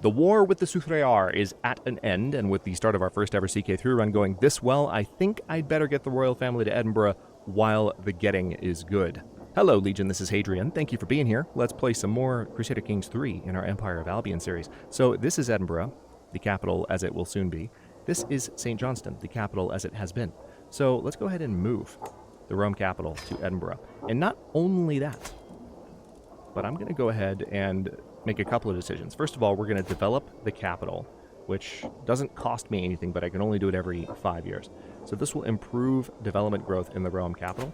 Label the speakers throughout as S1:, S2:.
S1: The war with the Suthrayar is at an end, and with the start of our first ever CK3 run going this well, I think I'd better get the royal family to Edinburgh while the getting is good. Hello Legion, this is Hadrian. Thank you for being here. Let's play some more Crusader Kings III in our Empire of Albion series. So this is Edinburgh, the capital as it will soon be. This is St. Johnston, the capital as it has been. So let's go ahead and move the Rome capital to Edinburgh. And not only that, but I'm going to go ahead and make a couple of decisions. First of all, we're going to develop the capital, which doesn't cost me anything, but I can only do it every 5 years. So this will improve development growth in the Rome capital.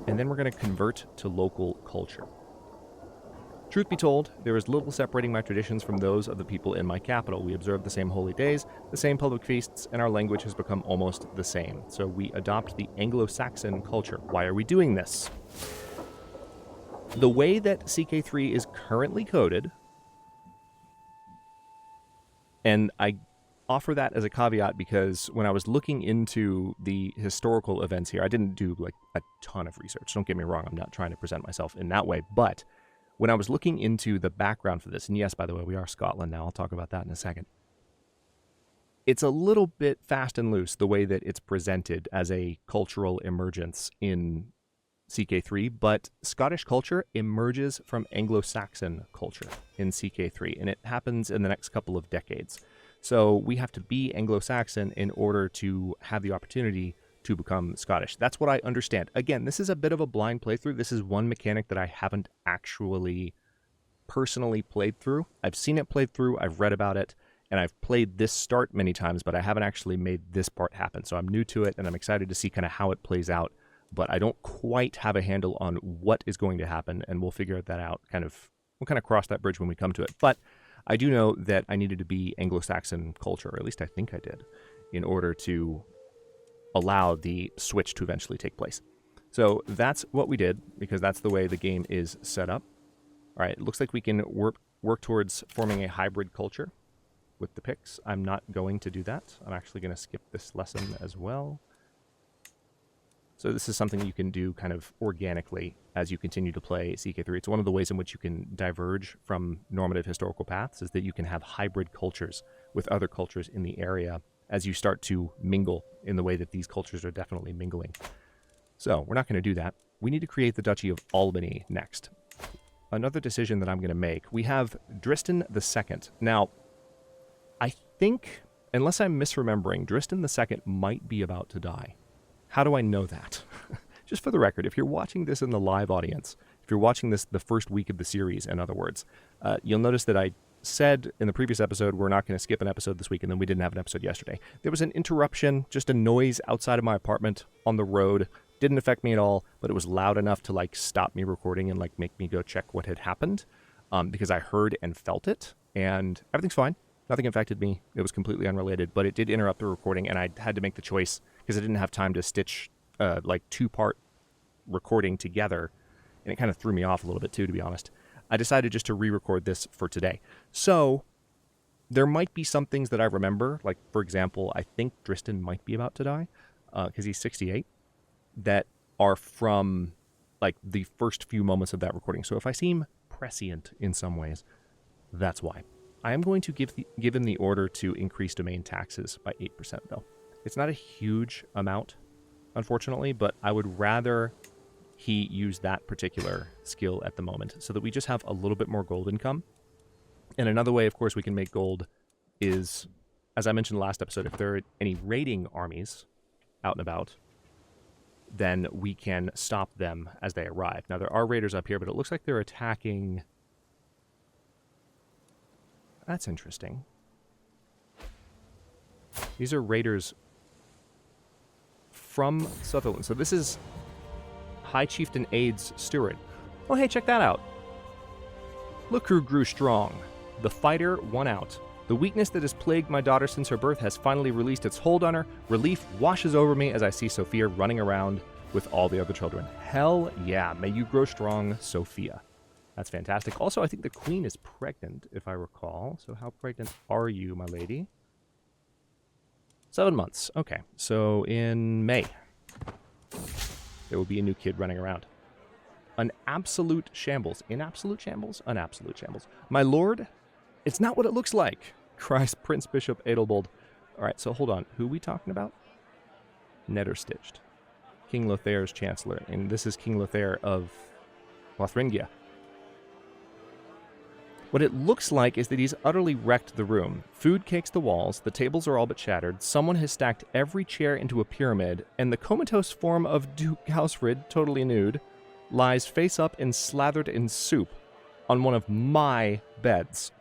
S1: And then we're going to convert to local culture. Truth be told, there is little separating my traditions from those of the people in my capital. We observe the same holy days, the same public feasts, and our language has become almost the same. So we adopt the Anglo-Saxon culture. Why are we doing this? The way that CK3 is currently coded, and I offer that as a caveat because when I was looking into the historical events here, I didn't do like a ton of research. Don't get me wrong, I'm not trying to present myself in that way, but when I was looking into the background for this, and yes, by the way, we are Scotland now, I'll talk about that in a second. It's a little bit fast and loose the way that it's presented as a cultural emergence in CK3, but Scottish culture emerges from Anglo-Saxon culture in CK3, and it happens in the next couple of decades. So we have to be Anglo-Saxon in order to have the opportunity to become Scottish. That's what I understand. Again, this is a bit of a blind playthrough. This is one mechanic that I haven't actually personally played through. I've seen it played through, I've read about it, and I've played this start many times, but I haven't actually made this part happen. So I'm new to it, and I'm excited to see kind of how it plays out. But I don't quite have a handle on what is going to happen, and we'll figure that out. We'll kind of cross that bridge when we come to it. But I do know that I needed to be Anglo-Saxon culture, or at least I think I did, in order to allow the switch to eventually take place. So that's what we did, because that's the way the game is set up. All right, it looks like we can work towards forming a hybrid culture with the picks. I'm not going to do that. I'm actually going to skip this lesson as well. So this is something you can do kind of organically as you continue to play CK3. It's one of the ways in which you can diverge from normative historical paths, is that you can have hybrid cultures with other cultures in the area as you start to mingle in the way that these cultures are definitely mingling. So we're not going to do that. We need to create the Duchy of Albany next. Another decision that I'm going to make, we have Dristan II. Now, I think, unless I'm misremembering, Dristan II might be about to die. How do I know that? Just for the record, if you're watching this in the live audience, if you're watching this the first week of the series, in other words, you'll notice that I said in the previous episode we're not going to skip an episode this week, and then we didn't have an episode yesterday. There was an interruption, just a noise outside of my apartment on the road. Didn't affect me at all, but it was loud enough to like stop me recording and like make me go check what had happened, because I heard and felt it, and everything's fine. Nothing affected me. It was completely unrelated, but it did interrupt the recording, and I had to make the choice because I didn't have time to stitch like two-part recording together, and it kind of threw me off a little bit too, to be honest. I decided just to re-record this for today. So there might be some things that I remember, like, for example, I think Dristan might be about to die because he's 68, that are from like the first few moments of that recording. So if I seem prescient in some ways, that's why. I am going to give him the order to increase domain taxes by 8%, though. It's not a huge amount, unfortunately, but I would rather he use that particular skill at the moment so that we just have a little bit more gold income. And another way, of course, we can make gold is, as I mentioned last episode, if there are any raiding armies out and about, then we can stop them as they arrive. Now, there are raiders up here, but it looks like they're attacking... That's interesting. These are raiders from Sutherland. So this is High Chieftain Aide's steward. Oh, hey, check that out. Look who grew strong. The fighter won out. The weakness that has plagued my daughter since her birth has finally released its hold on her. Relief washes over me as I see Sophia running around with all the other children. Hell yeah, may you grow strong, Sophia. That's fantastic. Also, I think the queen is pregnant, if I recall. So how pregnant are you, my lady? 7 months. Okay, so in May, there will be a new kid running around. An absolute shambles. In absolute shambles? An absolute shambles. My lord, it's not what it looks like, cries Prince Bishop Adelbold. All right, so hold on. Who are we talking about? Netterstitched. King Lothair's chancellor. And this is King Lothair of Lothringia. What it looks like is that he's utterly wrecked the room. Food cakes the walls, the tables are all but shattered, someone has stacked every chair into a pyramid, and the comatose form of Duke Gausfrid, totally nude, lies face up and slathered in soup on one of my beds.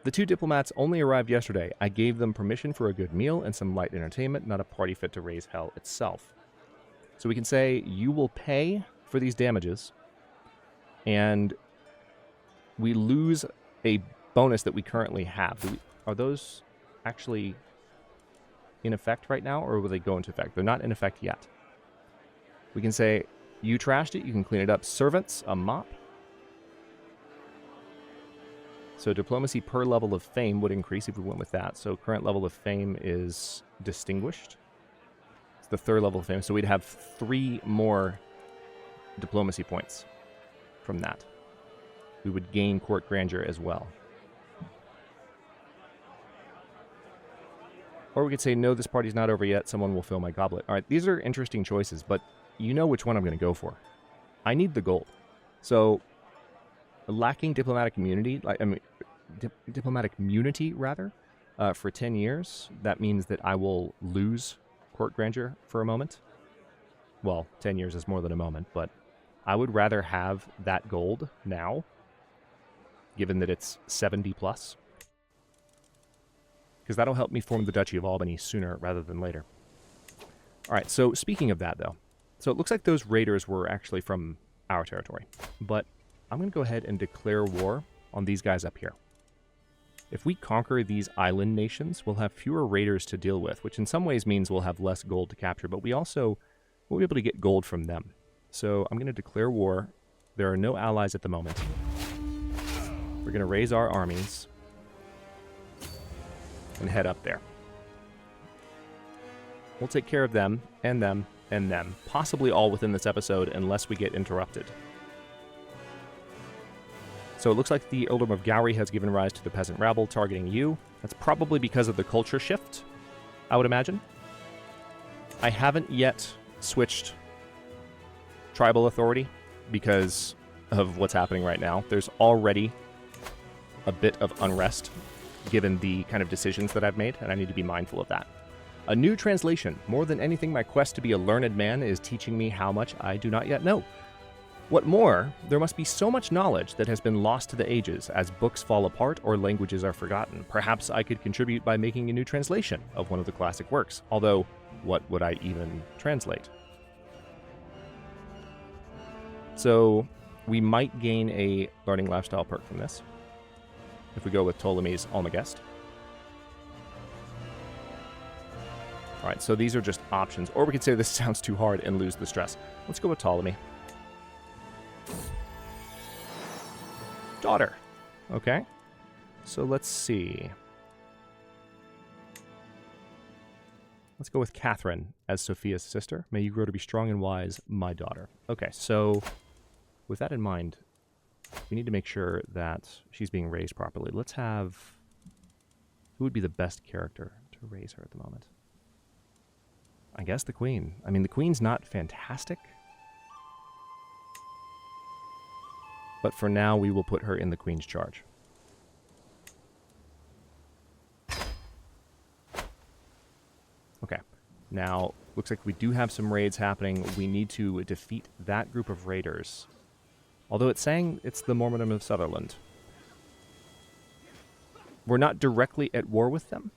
S1: The two diplomats only arrived yesterday. I gave them permission for a good meal and some light entertainment, not a party fit to raise hell itself. So we can say, you will pay for these damages, and we lose a bonus that we currently have. Are those actually in effect right now, or will they go into effect? They're not in effect yet. We can say, you trashed it, you can clean it up. Servants, a mop. So diplomacy per level of fame would increase if we went with that. So current level of fame is distinguished. It's the third level of fame. So we'd have 3 more diplomacy points from that. We would gain court grandeur as well. Or we could say, no, this party's not over yet. Someone will fill my goblet. All right, these are interesting choices, but you know which one I'm going to go for. I need the gold. So, lacking diplomatic immunity, diplomatic immunity, rather, for 10 years, that means that I will lose court grandeur for a moment. Well, 10 years is more than a moment, but I would rather have that gold now, given that it's 70 plus. Because that'll help me form the Duchy of Albany sooner rather than later. All right, so speaking of that, though. So it looks like those raiders were actually from our territory. But I'm going to go ahead and declare war on these guys up here. If we conquer these island nations, we'll have fewer raiders to deal with, which in some ways means we'll have less gold to capture, but we also will be able to get gold from them. So I'm going to declare war. There are no allies at the moment. We're going to raise our armies and head up there. We'll take care of them, and them, and them. Possibly all within this episode, unless we get interrupted. So it looks like the Earldom of Gowrie has given rise to the peasant rabble targeting you. That's probably because of the culture shift, I would imagine. I haven't yet switched tribal authority because of what's happening right now. There's already a bit of unrest given the kind of decisions that I've made, and I need to be mindful of that. A new translation. More than anything, my quest to be a learned man is teaching me how much I do not yet know. What more, there must be so much knowledge that has been lost to the ages as books fall apart or languages are forgotten. Perhaps I could contribute by making a new translation of one of the classic works, although what would I even translate? So we might gain a learning lifestyle perk from this if we go with Ptolemy's Almagest. All right, so these are just options. Or we could say this sounds too hard and lose the stress. Let's go with Ptolemy. Daughter. Okay. So let's see. Let's go with Catherine as Sophia's sister. May you grow to be strong and wise, my daughter. Okay, so with that in mind, we need to make sure that she's being raised properly. Let's have... Who would be the best character to raise her at the moment? I guess the Queen. I mean, the Queen's not fantastic. But for now, we will put her in the Queen's charge. Okay. Now, looks like we do have some raids happening. We need to defeat that group of raiders. Although it's saying it's the Mormondom of Sutherland. We're not directly at war with them.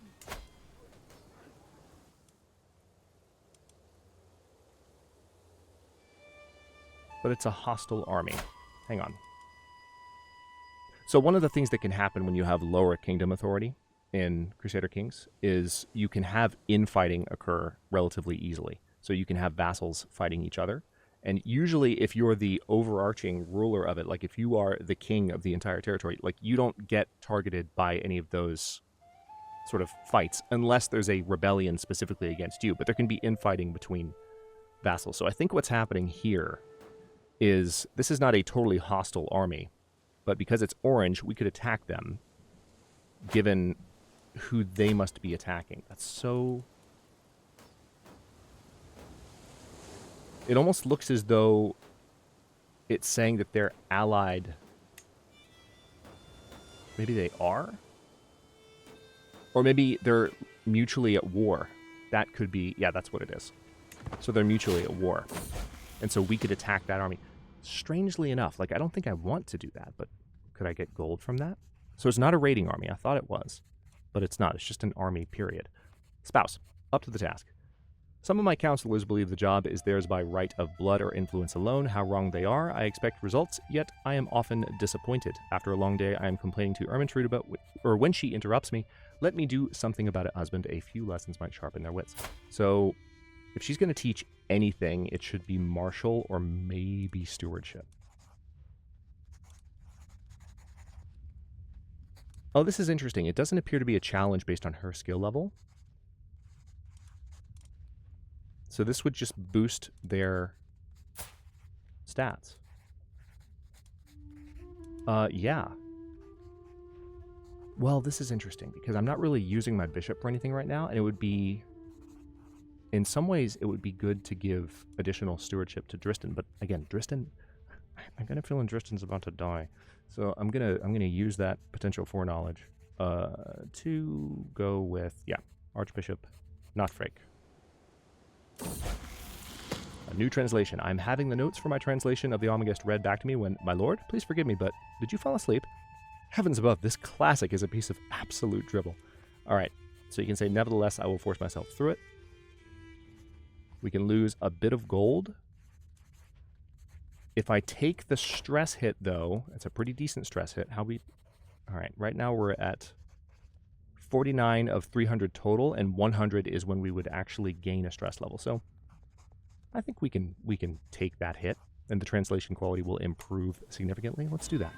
S1: But it's a hostile army. Hang on. So one of the things that can happen when you have lower kingdom authority in Crusader Kings is you can have infighting occur relatively easily. So you can have vassals fighting each other. And usually if you're the overarching ruler of it, like if you are the king of the entire territory, like you don't get targeted by any of those sort of fights unless there's a rebellion specifically against you. But there can be infighting between vassals. So I think what's happening here is this is not a totally hostile army, but because it's orange, we could attack them, given who they must be attacking. That's so... It almost looks as though it's saying that they're allied. Maybe they are? Or maybe they're mutually at war. That could be... Yeah, that's what it is. So they're mutually at war. And so we could attack that army. Strangely enough, like, I don't think I want to do that, but could I get gold from that? So it's not a raiding army. I thought it was, but it's not. It's just an army, period. Spouse, up to the task. Some of my counselors believe the job is theirs by right of blood or influence alone. How wrong they are. I expect results, yet I am often disappointed. After a long day, I am complaining to Ermentrude about, or when she interrupts me, let me do something about it, husband. A few lessons might sharpen their wits. So, if she's going to teach anything, it should be martial or maybe stewardship. Oh, this is interesting. It doesn't appear to be a challenge based on her skill level. So this would just boost their stats. Yeah. Well, this is interesting because I'm not really using my bishop for anything right now, and it would be... In some ways, it would be good to give additional stewardship to Dristan, but again, Dristan... I'm kind of feeling Dristan's about to die. So I'm gonna use that potential foreknowledge to go with, yeah, Archbishop, not Frake. A new translation. I'm having the notes for my translation of the Almagest read back to me when, my lord, please forgive me, but did you fall asleep? Heavens above, this classic is a piece of absolute dribble. All right, so you can say, nevertheless, I will force myself through it. We can lose a bit of gold. If I take the stress hit, though, it's a pretty decent stress hit. All right, right now we're at 49 of 300 total, and 100 is when we would actually gain a stress level. So I think we can take that hit, and the translation quality will improve significantly. Let's do that.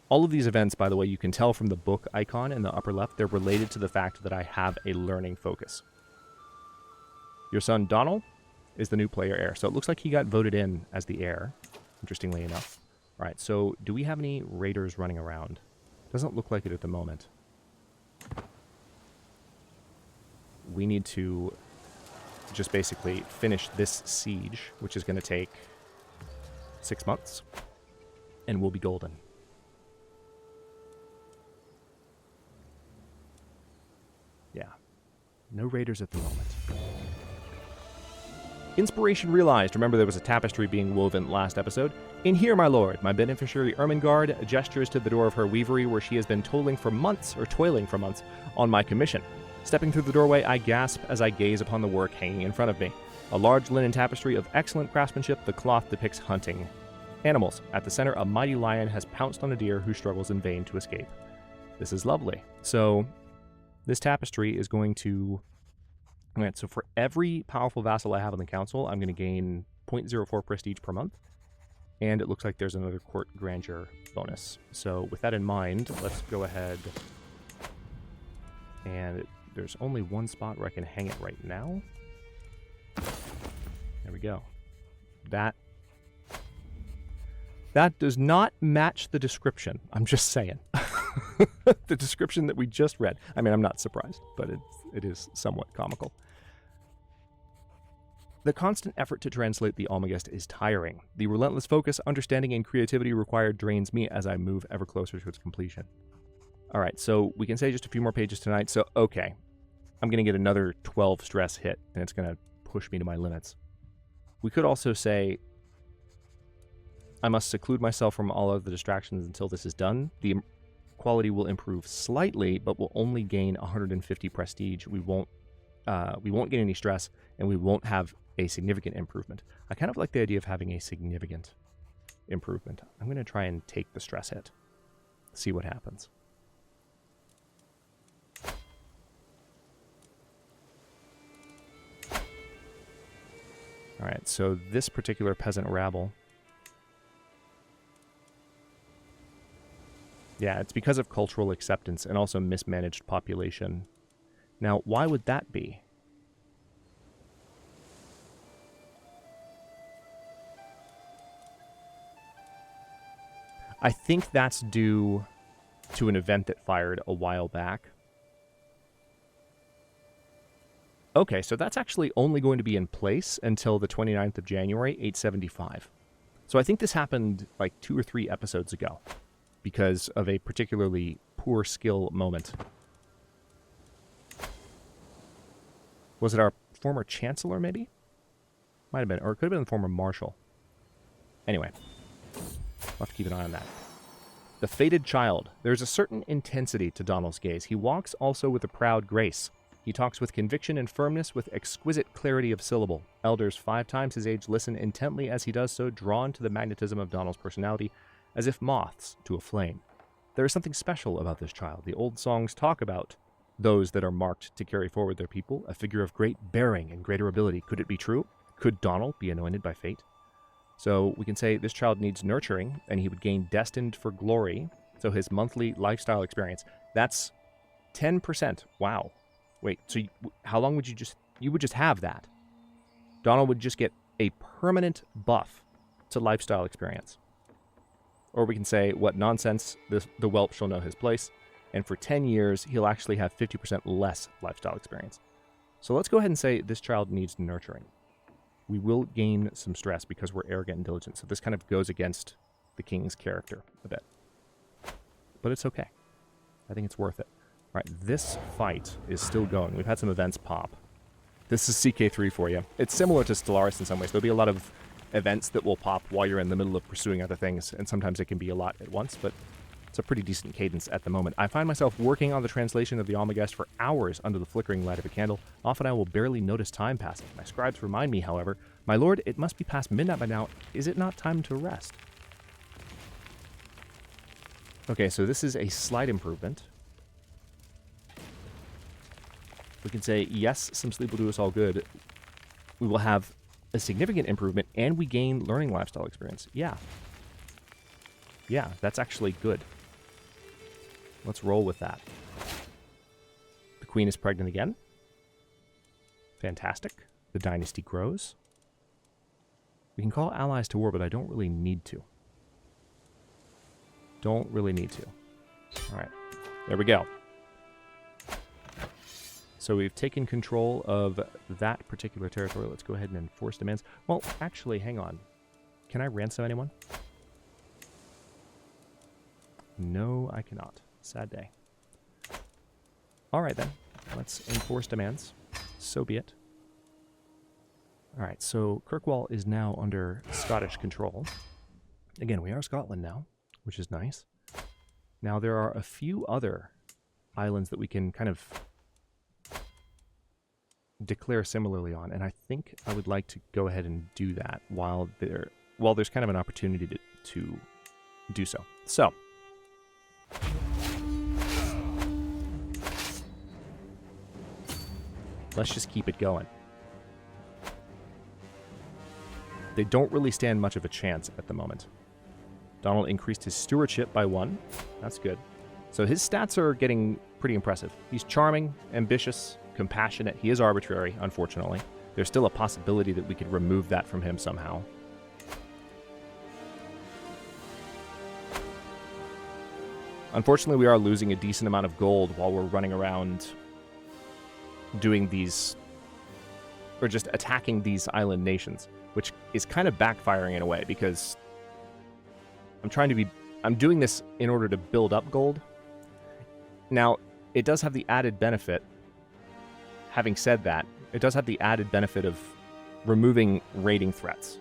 S1: All of these events, by the way, you can tell from the book icon in the upper left, they're related to the fact that I have a learning focus. Your son, Donald, is the new player heir. So it looks like he got voted in as the heir, interestingly enough. All right, so do we have any raiders running around? Doesn't look like it at the moment. We need to just basically finish this siege, which is going to take 6 months, and we'll be golden. Yeah. No raiders at the moment. Inspiration realized. Remember there was a tapestry being woven last episode? In here, my lord, my beneficiary Ermengarde gestures to the door of her weavery where she has been toiling for months on my commission. Stepping through the doorway, I gasp as I gaze upon the work hanging in front of me. A large linen tapestry of excellent craftsmanship, the cloth depicts hunting animals. At the center, a mighty lion has pounced on a deer who struggles in vain to escape. This is lovely. So, this tapestry is going to... Alright, so for every powerful vassal I have on the council, I'm going to gain 0.04 prestige per month. And it looks like there's another court grandeur bonus. So with that in mind, let's go ahead and there's only one spot where I can hang it right now. There we go. That does not match the description. I'm just saying. The description that we just read. I mean, I'm not surprised, but it is somewhat comical. The constant effort to translate the Almagest is tiring. The relentless focus, understanding, and creativity required drains me as I move ever closer to its completion. Alright, so we can say just a few more pages tonight. So, okay. I'm going to get another 12 stress hit, and it's going to push me to my limits. We could also say I must seclude myself from all of the distractions until this is done. The quality will improve slightly, but will only gain 150 prestige. We won't get any stress, and we won't have a significant improvement. I kind of like the idea of having a significant improvement. I'm going to try and take the stress hit. See what happens. Alright, so this particular peasant rabble... Yeah, it's because of cultural acceptance and also mismanaged population. Now, why would that be? I think that's due to an event that fired a while back. Okay, so that's actually only going to be in place until the 29th of January, 875. So I think this happened like 2 or 3 episodes ago because of a particularly poor skill moment. Was it our former chancellor, maybe? Might have been, or it could have been the former marshal. Anyway, we'll have to keep an eye on that. The fated child. There's a certain intensity to Donald's gaze. He walks also with a proud grace. He talks with conviction and firmness, with exquisite clarity of syllable. Elders 5 times his age listen intently as he does so, drawn to the magnetism of Donald's personality, as if moths to a flame. There is something special about this child. The old songs talk about those that are marked to carry forward their people, a figure of great bearing and greater ability. Could it be true? Could Donald be anointed by fate? So we can say this child needs nurturing, and he would gain destined for glory. So his monthly lifestyle experience, that's 10%. Wow. Wait, so how long would you would just have that? Donald would just get a permanent buff to lifestyle experience. Or we can say, what nonsense, the whelp shall know his place. And for 10 years, he'll actually have 50% less lifestyle experience. So let's go ahead and say this child needs nurturing. We will gain some stress because we're arrogant and diligent. So this kind of goes against the king's character a bit. But it's okay. I think it's worth it. All right, this fight is still going. We've had some events pop. This is CK3 for you. It's similar to Stellaris in some ways. There'll be a lot of events that will pop while you're in the middle of pursuing other things, and sometimes it can be a lot at once, but it's a pretty decent cadence at the moment. I find myself working on the translation of the Almagest for hours under the flickering light of a candle. Often I will barely notice time passing. My scribes remind me, however, "My lord, it must be past midnight by now. Is it not time to rest?" Okay, so this is a slight improvement. We can say, yes, some sleep will do us all good. We will have a significant improvement, and we gain learning lifestyle experience. Yeah. Yeah, that's actually good. Let's roll with that. The queen is pregnant again. Fantastic. The dynasty grows. We can call allies to war, but I don't really need to. Don't really need to. All right. There we go. So we've taken control of that particular territory. Let's go ahead and enforce demands. Well, actually, hang on. Can I ransom anyone? No, I cannot. Sad day. All right, then. Let's enforce demands. So be it. All right, so Kirkwall is now under Scottish control. Again, we are Scotland now, which is nice. Now, there are a few other islands that we can kind of declare similarly on, and I think I would like to go ahead and do that while there's kind of an opportunity to do so. So, let's just keep it going. They don't really stand much of a chance at the moment. Donald increased his stewardship by 1. That's good. So his stats are getting pretty impressive. He's charming, ambitious, compassionate. He is arbitrary, unfortunately. There's still a possibility that we could remove that from him somehow. Unfortunately, we are losing a decent amount of gold while we're running around doing these, or just attacking these island nations, which is kind of backfiring in a way because I'm doing this in order to build up gold. Now, it does have the added benefit, having said that, it does have the added benefit of removing raiding threats,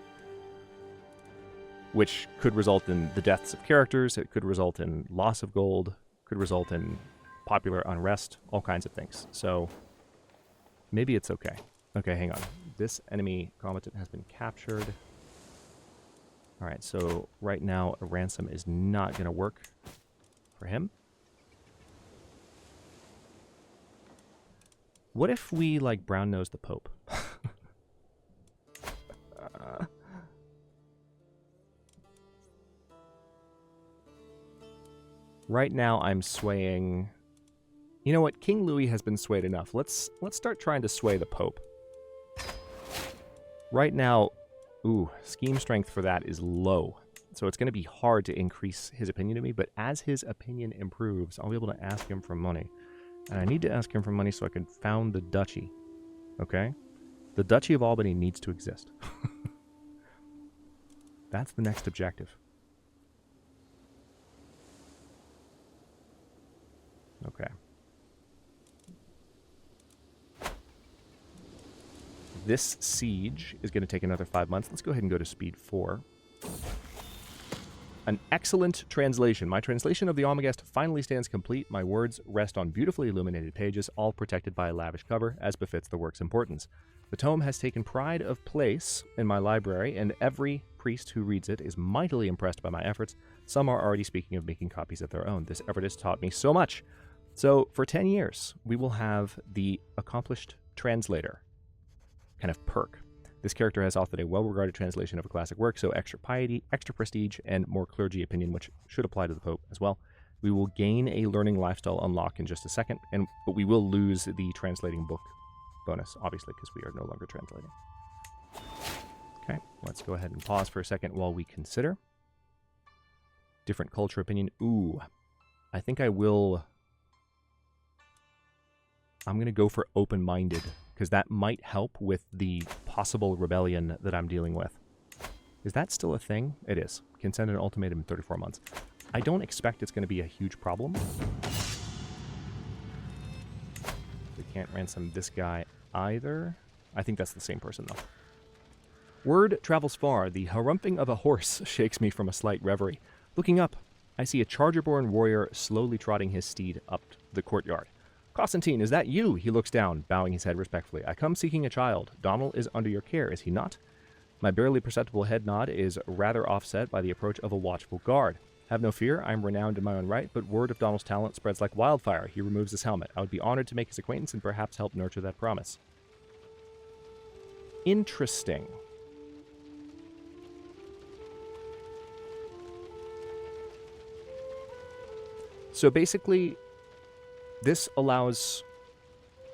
S1: which could result in the deaths of characters, it could result in loss of gold, could result in popular unrest, all kinds of things. So, maybe it's okay. Okay, hang on. This enemy combatant has been captured. Alright, so right now a ransom is not going to work for him. What if we, like, brown-nose the Pope? Right now I'm swaying... You know what? King Louis has been swayed enough. Let's start trying to sway the Pope. Right now, ooh, scheme strength for that is low. So it's going to be hard to increase his opinion of me, but as his opinion improves, I'll be able to ask him for money. And I need to ask him for money so I can found the duchy. Okay? The Duchy of Albany needs to exist. That's the next objective. Okay. This siege is going to take another 5 months. Let's go ahead and go to speed 4. An excellent translation. My translation of the Almagest finally stands complete. My words rest on beautifully illuminated pages, all protected by a lavish cover, as befits the work's importance. The tome has taken pride of place in my library, and every priest who reads it is mightily impressed by my efforts. Some are already speaking of making copies of their own. This effort has taught me so much. So, for 10 years, we will have the accomplished translator kind of perk. This character has authored a well-regarded translation of a classic work, so extra piety, extra prestige, and more clergy opinion, which should apply to the Pope as well. We will gain a learning lifestyle unlock in just a second, but we will lose the translating book bonus, obviously, because we are no longer translating. Okay, let's go ahead and pause for a second while we consider. Different culture opinion. Ooh, I think I will... I'm going to go for open-minded, because that might help with the possible rebellion that I'm dealing with. Is that still a thing? It is. Can send an ultimatum in 34 months. I don't expect it's going to be a huge problem. We can't ransom this guy either. I think that's the same person, though. Word travels far. The harumping of a horse shakes me from a slight reverie. Looking up, I see a charger-born warrior slowly trotting his steed up the courtyard. Constantine, is that you? He looks down, bowing his head respectfully. I come seeking a child. Donald is under your care, is he not? My barely perceptible head nod is rather offset by the approach of a watchful guard. Have no fear, I am renowned in my own right, but word of Donald's talent spreads like wildfire. He removes his helmet. I would be honored to make his acquaintance and perhaps help nurture that promise. Interesting. So basically, this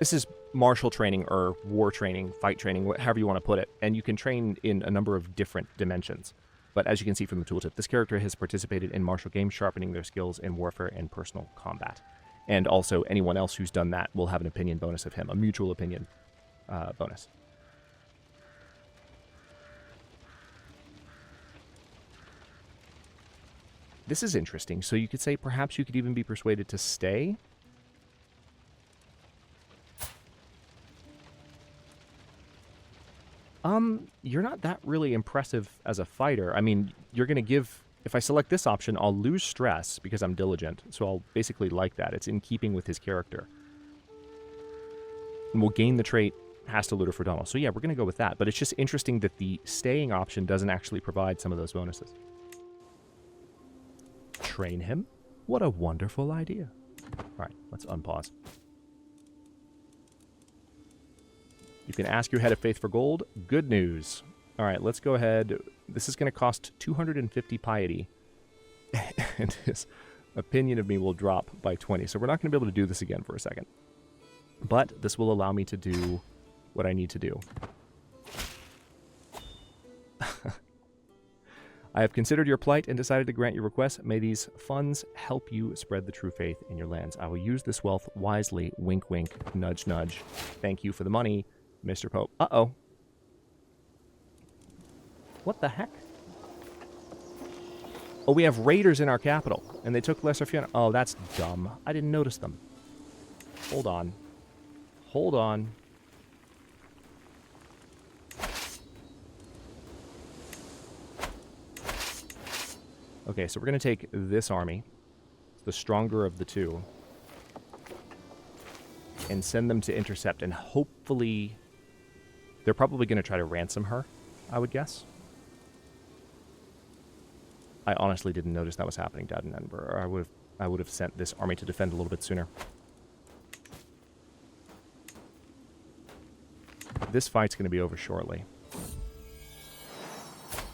S1: is martial training or war training, fight training, however you want to put it, and you can train in a number of different dimensions. But as you can see from the tooltip, this character has participated in martial games, sharpening their skills in warfare and personal combat. And also, anyone else who's done that will have an opinion bonus of him, a mutual opinion bonus. This is interesting. So you could say perhaps you could even be persuaded to stay. You're not that really impressive as a fighter. I mean, you're going to give... If I select this option, I'll lose stress because I'm diligent. So I'll basically like that. It's in keeping with his character. And we'll gain the trait Hasta Looter for Donald. So yeah, we're going to go with that. But it's just interesting that the staying option doesn't actually provide some of those bonuses. Train him? What a wonderful idea. Alright, let's unpause. You can ask your head of faith for gold. Good news. Alright, let's go ahead. This is going to cost 250 piety. And his opinion of me will drop by 20. So we're not going to be able to do this again for a second. But this will allow me to do what I need to do. I have considered your plight and decided to grant your request. May these funds help you spread the true faith in your lands. I will use this wealth wisely. Wink, wink, nudge, nudge. Thank you for the money, Mr. Pope. Uh-oh. What the heck? Oh, we have raiders in our capital, and they took Lesser Fiona. Oh, that's dumb. I didn't notice them. Hold on. Hold on. Okay, so we're going to take this army, the stronger of the two, and send them to intercept, and hopefully they're probably going to try to ransom her, I would guess. I honestly didn't notice that was happening down in Edinburgh, or I would have sent this army to defend a little bit sooner. This fight's going to be over shortly.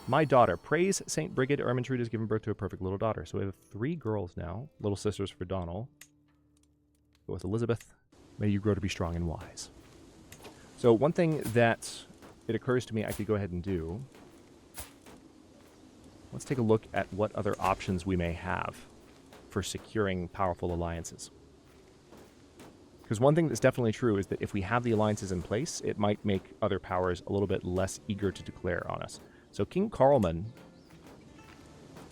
S1: My daughter. Praise St. Brigid. Ermintrude has given birth to a perfect little daughter. So we have 3 girls now. Little sisters for Donald. Go with Elizabeth. May you grow to be strong and wise. So one thing that it occurs to me I could go ahead and do let's take a look at what other options we may have for securing powerful alliances. Because one thing that's definitely true is that if we have the alliances in place, it might make other powers a little bit less eager to declare on us. So King Karlman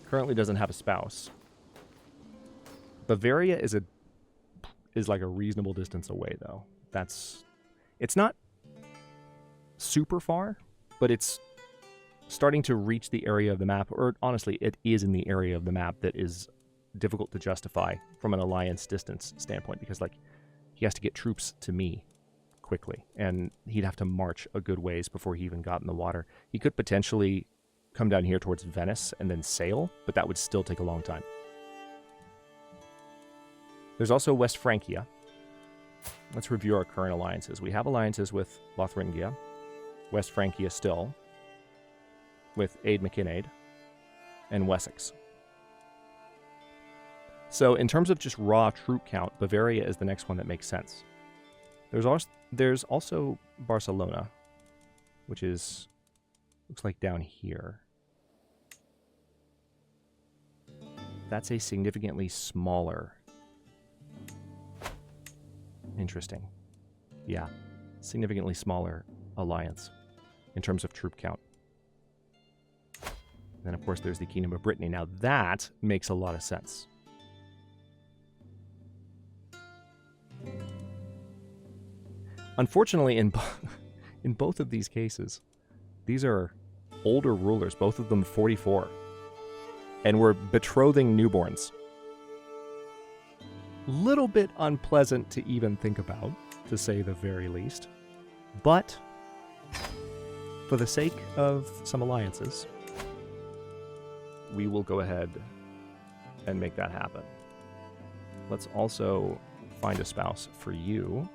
S1: currently doesn't have a spouse. Bavaria is like a reasonable distance away, though. It's not super far, but it's starting to reach the area of the map, or honestly, it is in the area of the map that is difficult to justify from an alliance distance standpoint, because like he has to get troops to me quickly, and he'd have to march a good ways before he even got in the water. He could potentially come down here towards Venice and then sail, but that would still take a long time. There's also West Francia. Let's review our current alliances. We have alliances with Lotharingia, West Francia still, with Aid McKinnaid, and Wessex. So in terms of just raw troop count, Bavaria is the next one that makes sense. There's also Barcelona, which is, looks like down here. That's a significantly smaller. Interesting. Yeah, significantly smaller alliance in terms of troop count. And then, of course, there's the Kingdom of Brittany. Now, that makes a lot of sense. Unfortunately, in both of these cases, these are older rulers, both of them 44. And we're betrothing newborns. Little bit unpleasant to even think about, to say the very least. But, for the sake of some alliances, we will go ahead and make that happen. Let's also find a spouse for you.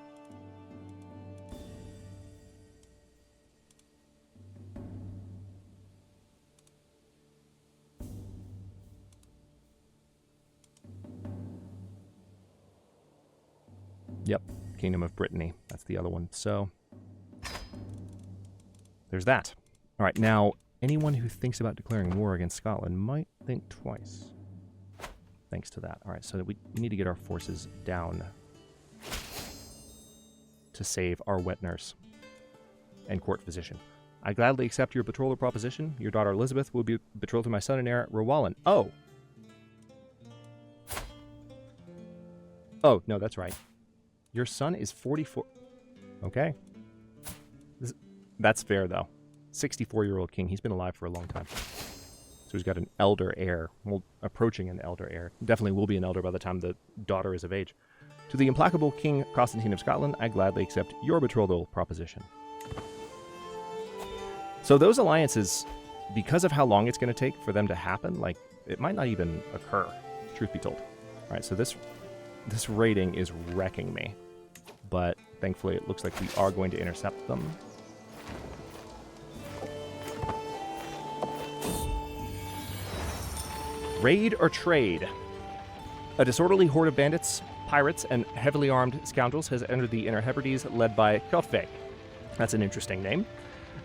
S1: Yep, Kingdom of Brittany. That's the other one. So, there's that. All right, now, anyone who thinks about declaring war against Scotland might think twice. Thanks to that. All right, so we need to get our forces down to save our wet nurse and court physician. I gladly accept your betrothal proposition. Your daughter Elizabeth will be betrothed to my son and heir, Rowallan. Oh! Oh, no, that's right. Your son is 44. Okay. That's fair, though. 64-year-old king. He's been alive for a long time. So he's got an elder heir. Well, approaching an elder heir. Definitely will be an elder by the time the daughter is of age. To the implacable King Constantine of Scotland, I gladly accept your betrothal proposition. So those alliances, because of how long it's going to take for them to happen, like, it might not even occur, truth be told. All right, so this raiding is wrecking me. But thankfully it looks like we are going to intercept them. Raid or trade? A disorderly horde of bandits, pirates, and heavily armed scoundrels has entered the Inner Hebrides, led by Kjotve. That's an interesting name.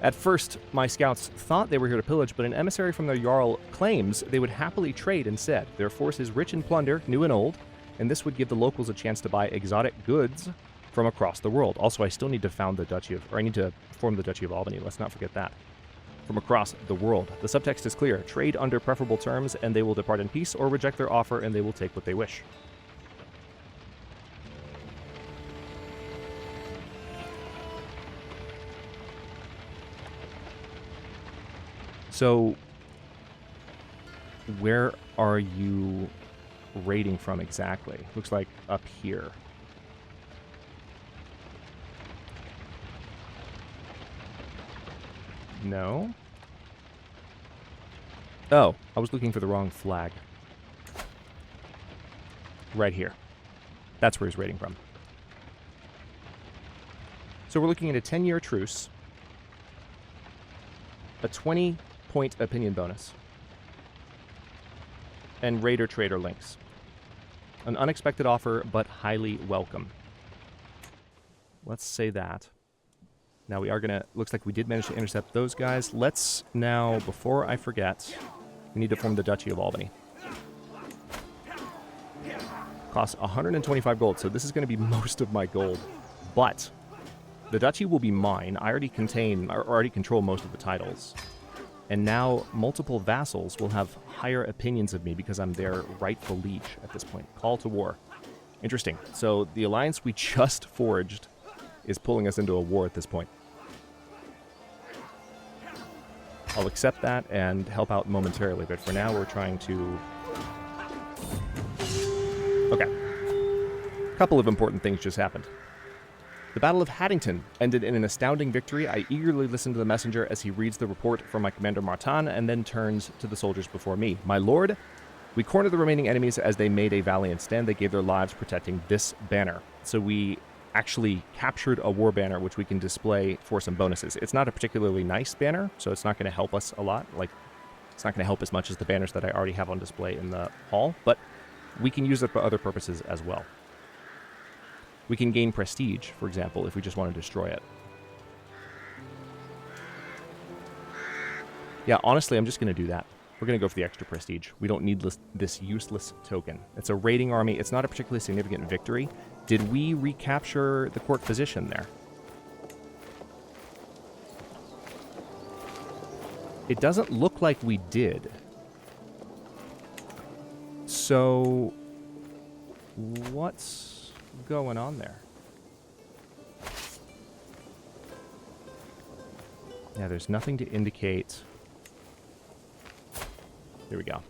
S1: At first, my scouts thought they were here to pillage, but an emissary from their Jarl claims they would happily trade instead. Their force is rich in plunder, new and old, and this would give the locals a chance to buy exotic goods from across the world. Also, I still need to found the Duchy of, or I need to form the Duchy of Albany. Let's not forget that. From across the world. The subtext is clear. Trade under preferable terms, and they will depart in peace, or reject their offer, and they will take what they wish. So, where are you raiding from exactly? Looks like up here. No? Oh, I was looking for the wrong flag. Right here. That's where he's raiding from. So we're looking at a 10-year truce, a 20-point opinion bonus, and raider-trader links. An unexpected offer, but highly welcome. Let's say that. Now we are going to... Looks like we did manage to intercept those guys. Let's now, before I forget, We need to form the Duchy of Albany. Costs 125 gold, so this is going to be most of my gold. But the duchy will be mine. I already control most of the titles. And now multiple vassals will have higher opinions of me because I'm their rightful liege at this point. Call to war. Interesting. So the alliance we just forged is pulling us into a war at this point. I'll accept that and help out momentarily, but for now we're trying to... Okay. A couple of important things just happened. The Battle of Haddington ended in an astounding victory. I eagerly listen to the messenger as he reads the report from my commander Martin and then turns to the soldiers before me. My lord, we cornered the remaining enemies as they made a valiant stand. They gave their lives protecting this banner. So we actually captured a war banner, which we can display for some bonuses. It's not a particularly nice banner, so it's not going to help us a lot. Like, it's not going to help as much as the banners that I already have on display in the hall, but we can use it for other purposes as well. We can gain prestige, for example, if we just want to destroy it. Yeah, honestly, I'm just going to do that. We're going to go for the extra prestige. We don't need this useless token. It's a raiding army. It's not a particularly significant victory. Did we recapture the court position there? It doesn't look like we did. So, what's going on there? Yeah, there's nothing to indicate. Here we go.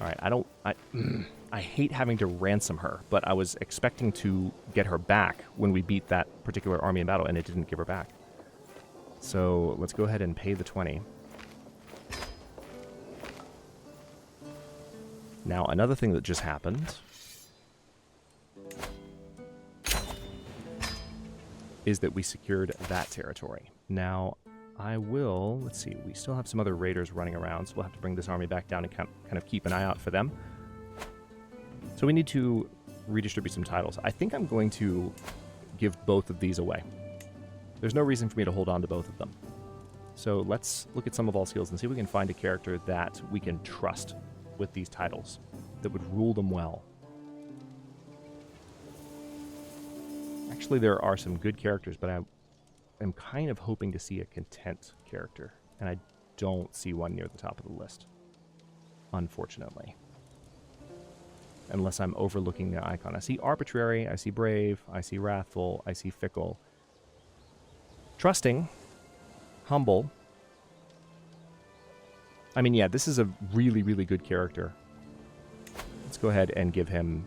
S1: All right, I hate having to ransom her, but I was expecting to get her back when we beat that particular army in battle, and it didn't give her back. So let's go ahead and pay the 20. Now, another thing that just happened is that we secured that territory. Now, let's see, we still have some other raiders running around, so we'll have to bring this army back down and kind of keep an eye out for them. So we need to redistribute some titles. I think I'm going to give both of these away. There's no reason for me to hold on to both of them. So let's look at some of all skills and see if we can find a character that we can trust with these titles, that would rule them well. Actually, there are some good characters, but I'm kind of hoping to see a content character, and I don't see one near the top of the list, unfortunately. Unless I'm overlooking the icon. I see arbitrary, I see brave, I see wrathful, I see fickle. Trusting, humble. I mean, yeah, this is a really, really good character. Let's go ahead and give him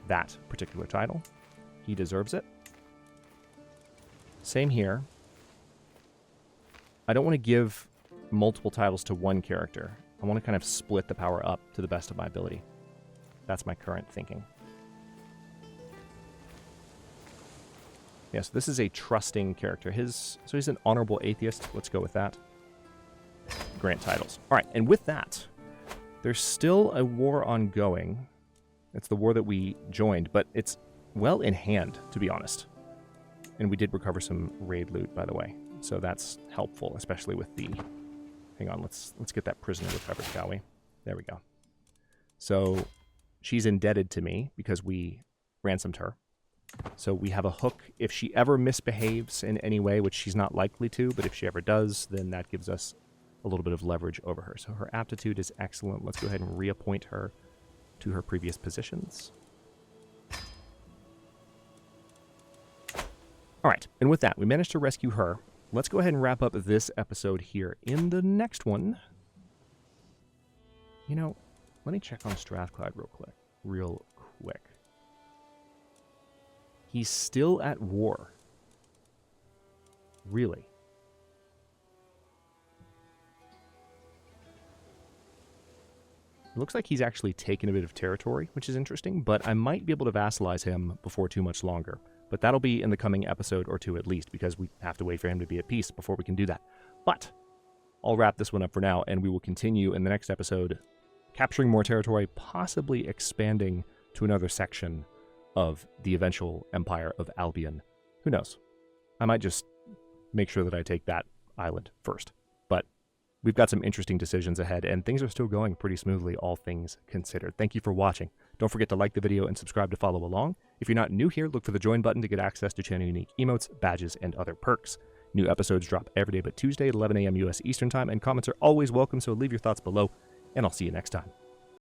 S1: that particular title. He deserves it. Same here. I don't want to give multiple titles to one character. I want to kind of split the power up to the best of my ability. That's my current thinking. Yes, this is a trusting character. So he's an honorable atheist. Let's go with that. Grant titles. All right, and with that, there's still a war ongoing. It's the war that we joined, but it's well in hand, to be honest. And we did recover some raid loot, by the way. So that's helpful, especially with the... Hang on, let's get that prisoner recovered, shall we? There we go. So she's indebted to me because we ransomed her. So we have a hook. If she ever misbehaves in any way, which she's not likely to, but if she ever does, then that gives us a little bit of leverage over her. So her aptitude is excellent. Let's go ahead and reappoint her to her previous positions. All right, and with that, we managed to rescue her. Let's go ahead and wrap up this episode here. In the next one, you know, let me check on Strathclyde real quick. He's still at war. Really? It looks like he's actually taken a bit of territory, which is interesting, but I might be able to vassalize him before too much longer. But that'll be in the coming episode or two at least, because we have to wait for him to be at peace before we can do that. But I'll wrap this one up for now, and we will continue in the next episode, capturing more territory, possibly expanding to another section of the eventual Empire of Albion. Who knows? I might just make sure that I take that island first. But we've got some interesting decisions ahead, and things are still going pretty smoothly, all things considered. Thank you for watching. Don't forget to like the video and subscribe to follow along. If you're not new here, look for the join button to get access to channel unique emotes, badges, and other perks. New episodes drop every day but Tuesday at 11 a.m. US Eastern Time, and comments are always welcome, so leave your thoughts below, and I'll see you next time.